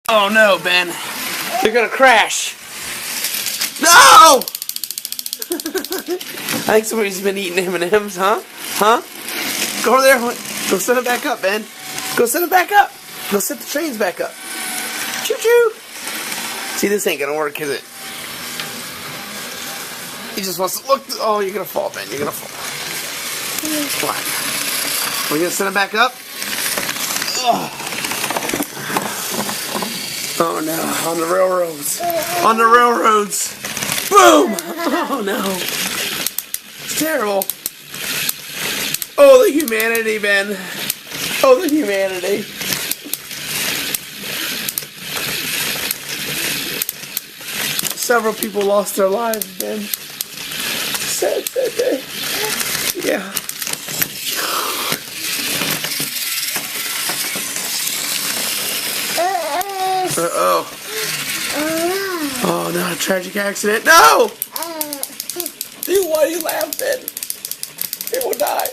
Oh no, Ben. They're gonna crash. No! I think somebody's been eating M&M's, huh? Huh? Go over there. Go set it back up, Ben. Go set it back up. Go set the trains back up. Choo-choo. See, this ain't gonna work, is it? He just wants to look. Oh, you're gonna fall, Ben. You're gonna fall. Come on. We're gonna set it back up. Oh no, on the railroads. On the railroads. Boom! Oh no. It's terrible. Oh, the humanity, Ben. Oh, the humanity. Several people lost their lives, Ben. Sad, sad day. Yeah. Uh-oh. Oh, not a tragic accident. No! Dude, why are you laughing? They will die.